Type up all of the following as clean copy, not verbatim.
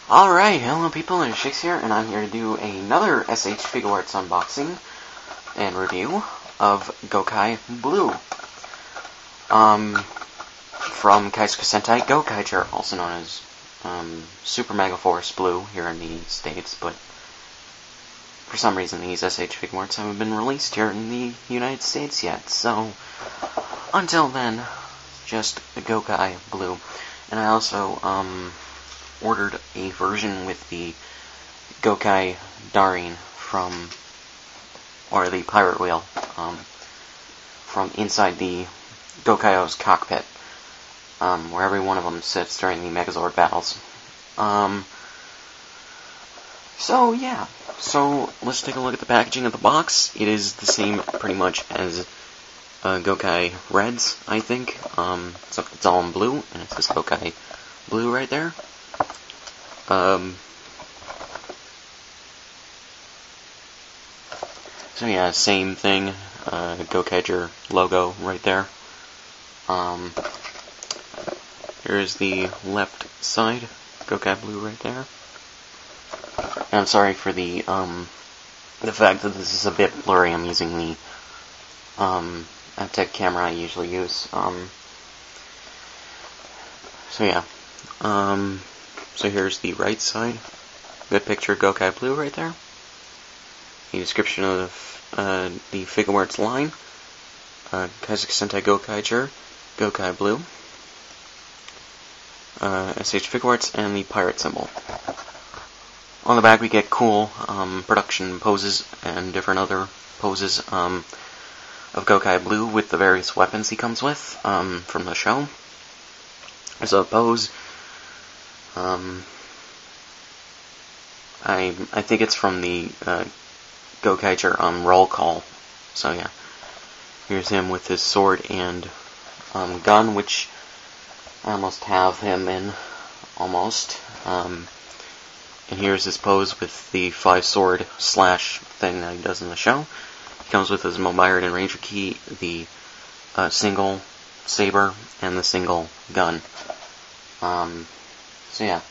Alright, hello people, it's Shix here, and I'm here to do another SH Figuarts unboxing and review of Gokai Blue. From Kaizoku Sentai Gokaiger, also known as Super Mega Force Blue here in the States, but for some reason these SH Figuarts haven't been released here in the United States yet, so until then, just Gokai Blue. And I also, ordered a version with the Gokai Darin or the pirate wheel, from inside the Gokaio's cockpit, where every one of them sits during the Megazord battles. So yeah, so let's take a look at the packaging of the box. It is the same pretty much as Gokai Reds, I think, except it's all in blue, and it says Gokai Blue right there. So yeah, same thing, Gokaiger logo right there. Here's the left side, Gokai Blue right there. And I'm sorry for the fact that this is a bit blurry. I'm using the, Tech camera I usually use. So yeah, so here's the right side. Good picture of Gokai Blue right there. A description of the Figuarts line. Kaizoku Sentai Gokaiger, Gokai Blue. SH Figuarts, and the pirate symbol. On the back we get cool production poses and different other poses of Gokai Blue with the various weapons he comes with from the show. There's a pose. I think it's from the Gokaiger roll call. So yeah, here's him with his sword and gun, which I almost have him in, almost. And here's his pose with the 5-sword slash thing that he does in the show. He comes with his Mobirid and Ranger Key, the single saber, and the single gun. So yeah.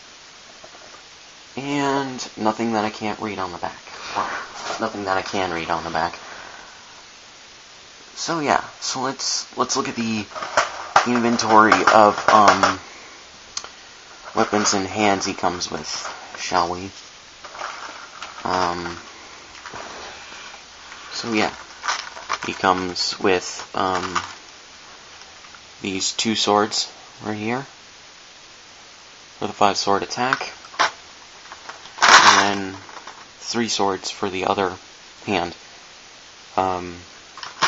And nothing that I can't read on the back. Nothing that I can read on the back. So yeah, so let's look at the inventory of weapons and hands he comes with, shall we? So yeah, he comes with these 2 swords right here for the 5-sword attack, and then 3 swords for the other hand.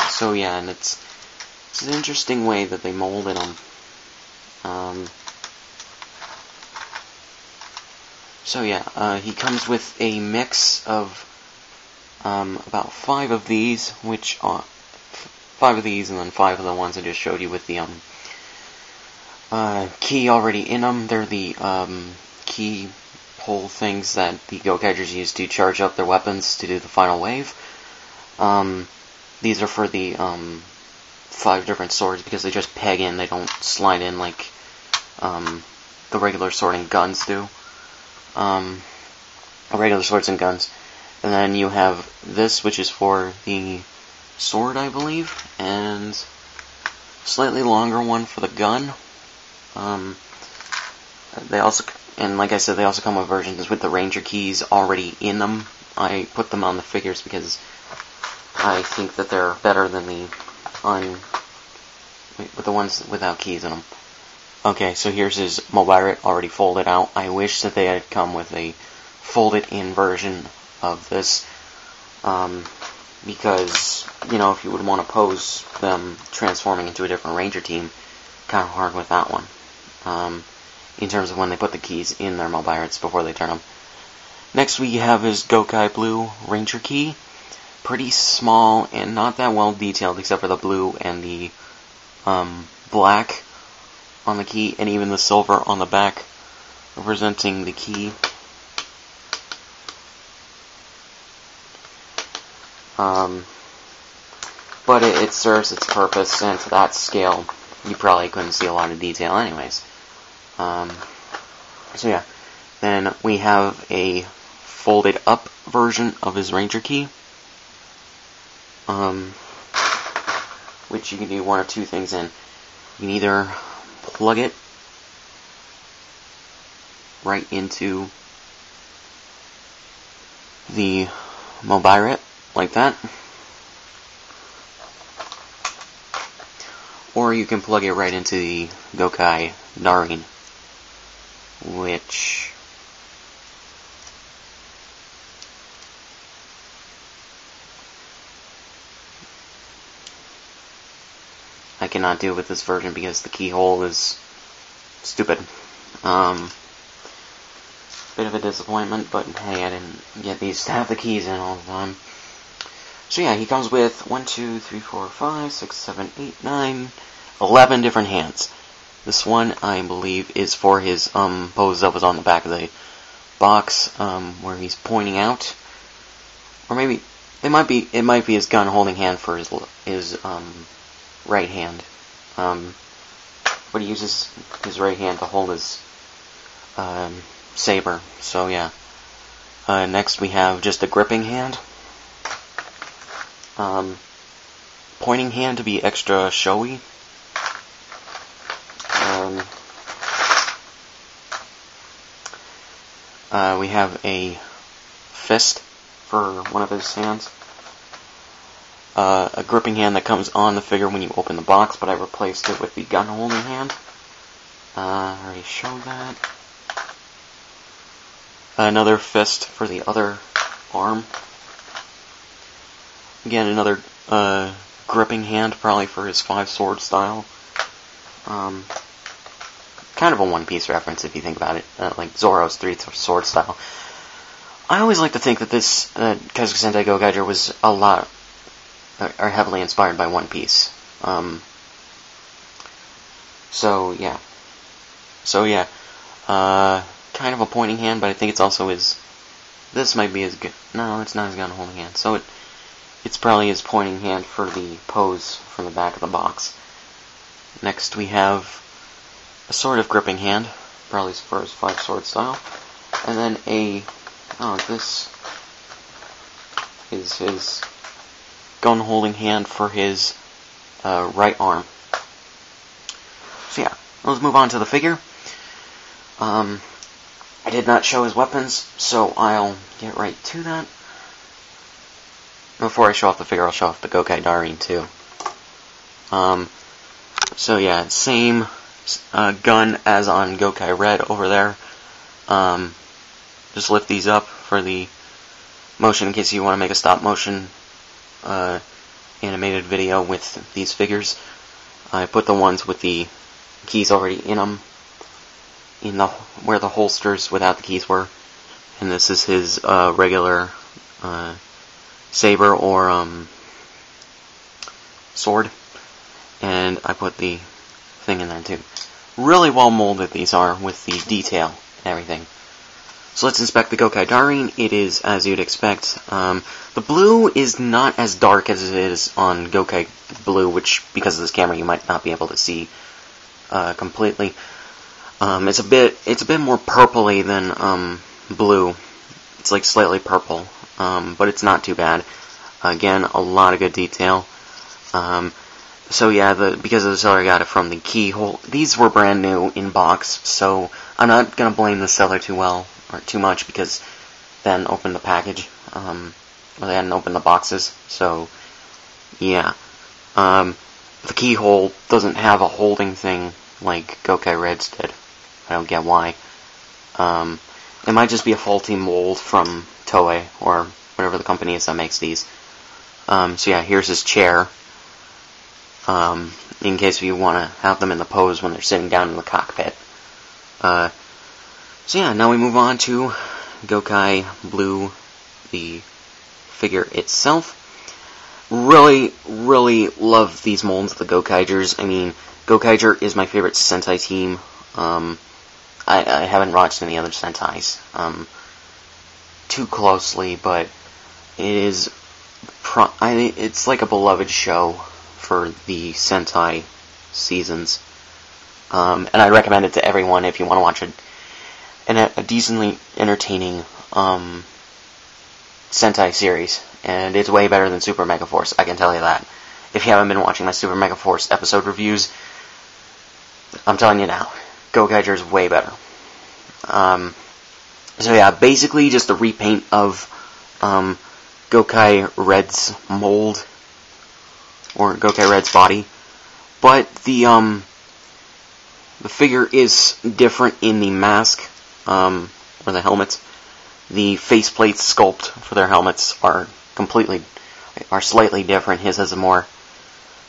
So yeah, and it's an interesting way that they molded them. So yeah, he comes with a mix of about 5 of these, which are 5 of these, and then 5 of the ones I just showed you with the key already in them. They're the key pull things that the Gokaigers use to charge up their weapons to do the final wave. These are for the 5 different swords because they just peg in, they don't slide in like the regular sword and guns do. Regular swords and guns. And then you have this, which is for the sword, I believe, and slightly longer one for the gun. They also, and like I said, they also come with versions with the Ranger keys already in them. I put them on the figures because I think that they're better than with the ones without keys in them. Okay, so here's his Mobirid already folded out. I wish that they had come with a folded in version of this, because, you know, if you would want to pose them transforming into a different Ranger team, kind of hard with that one. In terms of when they put the keys in their Mobirids before they turn them. Next we have his Gokai Blue Ranger Key. Pretty small and not that well detailed except for the blue and the black on the key, and even the silver on the back representing the key. But it serves its purpose, and to that scale you probably couldn't see a lot of detail anyways. So yeah, Then we have a folded up version of his Ranger Key, which you can do one of two things in. You can either plug it right into the Mobiret, like that, or you can plug it right into the Gokai Darin, which I cannot do with this version because the keyhole is stupid. Bit of a disappointment, but hey, I didn't get these to have the keys in all the time. So yeah, he comes with 1, 2, 3, 4, 5, 6, 7, 8, 9, 11 different hands. This one, I believe, is for his pose that was on the back of the box, where he's pointing out, or maybe it might be his gun holding hand for his right hand. But he uses his right hand to hold his saber. So yeah. Next we have just a gripping hand. Pointing hand to be extra showy. We have a fist for one of his hands. A gripping hand that comes on the figure when you open the box, but I replaced it with the gun holding hand. I already showed that. Another fist for the other arm. Again, another gripping hand, probably for his 5-sword style. Kind of a one-piece reference if you think about it, like Zoro's 3-sword style. I always like to think that this Kaizoku Sentai Gokaiger was are heavily inspired by One Piece. So yeah. Kind of a pointing hand, but I think it's also his. This might be his. No, it's not his gun holding hand. So it's probably his pointing hand for the pose from the back of the box. Next we have a sort of gripping hand, probably for his 5-sword style, and then this is his gun holding hand for his right arm. So yeah, let's move on to the figure. I did not show his weapons, so I'll get right to that. Before I show off the figure, I'll show off the Gokai Darin too. So yeah, same gun as on Gokai Red over there. Just lift these up for the motion in case you want to make a stop motion animated video with these figures. I put the ones with the keys already in them, where the holsters without the keys were, and this is his regular saber or sword, and I put the thing in there too. Really well molded these are with the detail and everything. So let's inspect the Gokai Darin. It is as you'd expect. The blue is not as dark as it is on Gokai Blue, which because of this camera you might not be able to see completely. It's a bit more purpley than blue. It's like slightly purple, but it's not too bad. Again, a lot of good detail. So yeah, because of the seller got it from the keyhole. These were brand new in box, so I'm not gonna blame the seller too much because they hadn't opened the package, or they hadn't opened the boxes. So yeah, the keyhole doesn't have a holding thing like Gokai Red's did. I don't get why. It might just be a faulty mold from Toei or whatever the company is that makes these. So yeah, here's his chair. In case you want to have them in the pose when they're sitting down in the cockpit. So yeah, now we move on to Gokai Blue, the figure itself. Really, really love these molds of the Gokaigers. I mean, Gokaiger is my favorite Sentai team. I haven't watched any other Sentais too closely, but it is it's like a beloved show for the Sentai seasons. And I recommend it to everyone if you want to watch a decently entertaining Sentai series, and it's way better than Super Mega Force, I can tell you that. If you haven't been watching my Super Mega Force episode reviews, I'm telling you now, Gokaiger is way better. So yeah, basically just a repaint of Gokai Red's mold, or Gokai Red's body, but the figure is different in the mask, or the helmets. The faceplate sculpt for their helmets are slightly different. His has a more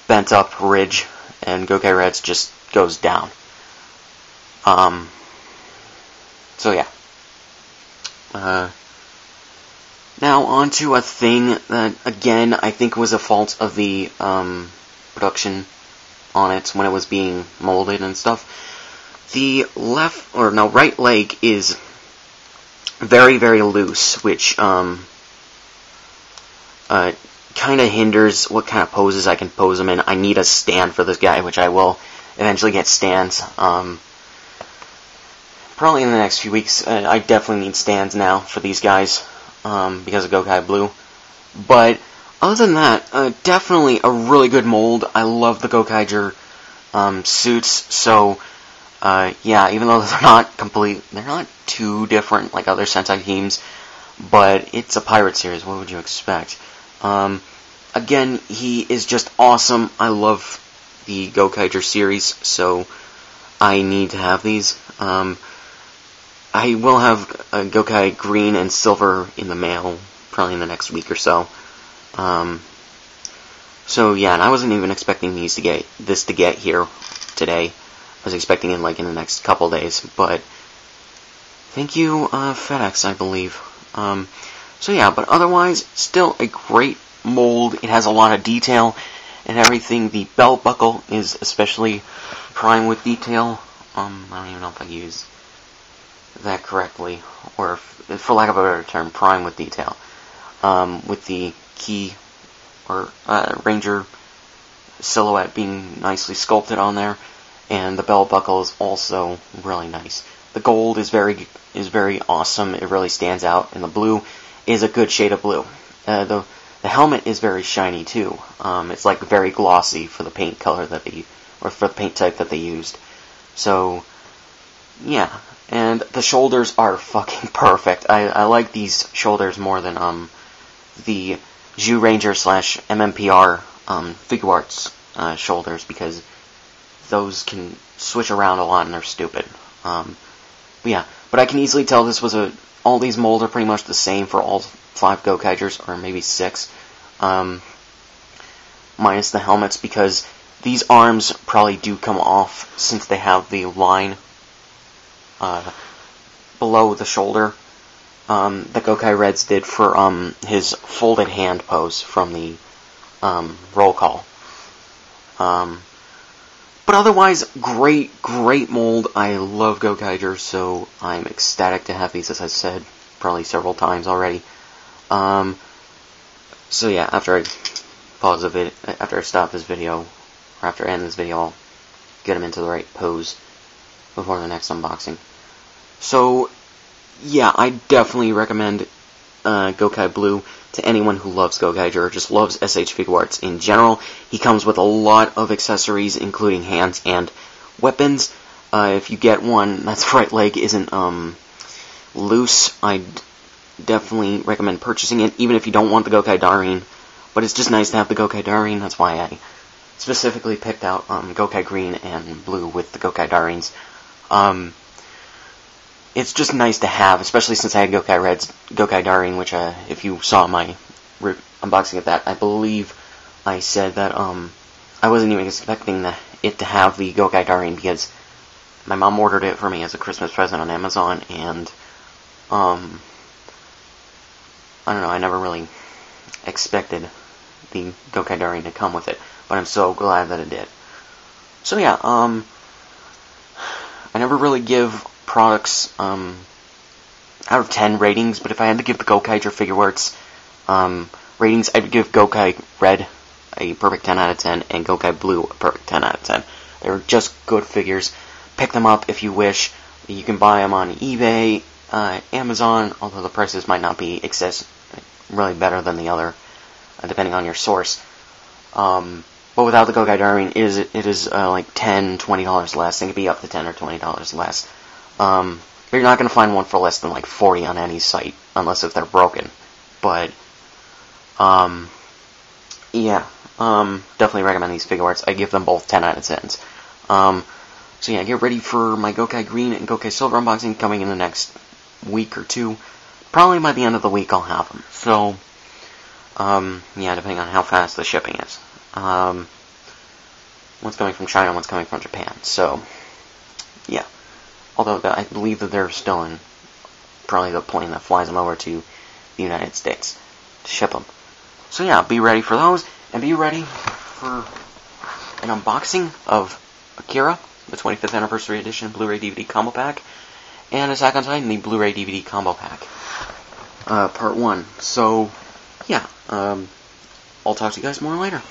bent up ridge, and Gokai Red's just goes down. So yeah. Now on to a thing that, again, I think was a fault of the production on it when it was being molded and stuff. The right leg is very, very loose, which kind of hinders what kind of poses I can pose him in. I need a stand for this guy, which I will eventually get stands. Probably in the next few weeks. I definitely need stands now for these guys because of Gokai Blue. But other than that, definitely a really good mold. I love the Gokaiger suits. So yeah, even though they're not too different like other Sentai teams, but it's a pirate series. What would you expect? Again, he is just awesome. I love the Gokaiger series, so I need to have these. I will have Gokai Green and Silver in the mail probably in the next week or so. So yeah, and I wasn't even expecting this to get here today. I was expecting it in the next couple days, but thank you, FedEx, I believe. So yeah, but otherwise, still a great mold. It has a lot of detail and everything. The belt buckle is especially prime with detail. I don't even know if I use that correctly, or for lack of a better term, prime with detail. With the key or Ranger silhouette being nicely sculpted on there, and the belt buckle is also really nice. The gold is very awesome. It really stands out, and the blue is a good shade of blue. The helmet is very shiny too. It's like very glossy for the paint color for the paint type that they used. So yeah, and the shoulders are fucking perfect. I like these shoulders more than the Zhu Ranger / MMPR Figuarts shoulders, because those can switch around a lot and they're stupid. Yeah, but I can easily tell this was all these molds are pretty much the same for all 5 Gokaigers, or maybe 6, minus the helmets, because these arms probably do come off since they have the line below the shoulder that Gokai Reds did for his folded hand pose from the roll call. But otherwise, great mold. I love Gokaiger, so I'm ecstatic to have these, as I said probably several times already. So yeah, after I stop this video, or after I end this video, I'll get them into the right pose before the next unboxing. So yeah, I definitely recommend Gokai Blue to anyone who loves Gokaiger or just loves SH Figuarts in general. He comes with a lot of accessories, including hands and weapons. If you get one that's right leg isn't loose, I'd definitely recommend purchasing it, even if you don't want the Gokai Darine. But it's just nice to have the Gokai Darine. That's why I specifically picked out Gokai Green and Blue with the Gokai Darines. It's just nice to have, especially since I had Gokai Red's Gokai Darine, which, if you saw my unboxing of that, I believe I said that I wasn't even expecting it to have the Gokai Darine, because my mom ordered it for me as a Christmas present on Amazon, and I don't know, I never really expected the Gokai Darine to come with it, but I'm so glad that it did. So yeah, I never really give products out of 10 ratings, but if I had to give the Gokaiger Figuarts ratings, I'd give Gokai Red a perfect 10 out of 10 and Gokai Blue a perfect 10 out of 10. They're just good figures. Pick them up if you wish. You can buy them on eBay, Amazon, although the prices might not be really better than the other, depending on your source. But without the Gokaiger, I mean, it is like $10, $20 less. It could be up to $10 or $20 less. But you're not going to find one for less than like $40 on any site, unless if they're broken. But, yeah, definitely recommend these Figuarts. I give them both 10 out of 10s. So yeah, get ready for my Gokai Green and Gokai Silver unboxing coming in the next week or two. Probably by the end of the week I'll have them. So, yeah, depending on how fast the shipping is. One's coming from China, one's coming from Japan. So, yeah. Although I believe that they're still in probably the plane that flies them over to the United States to ship them. So yeah, be ready for those, and be ready for an unboxing of Akira, the 25th Anniversary Edition Blu-ray DVD Combo Pack, and Attack on Titan, the Blu-ray DVD Combo Pack, Part 1. So, yeah, I'll talk to you guys more later.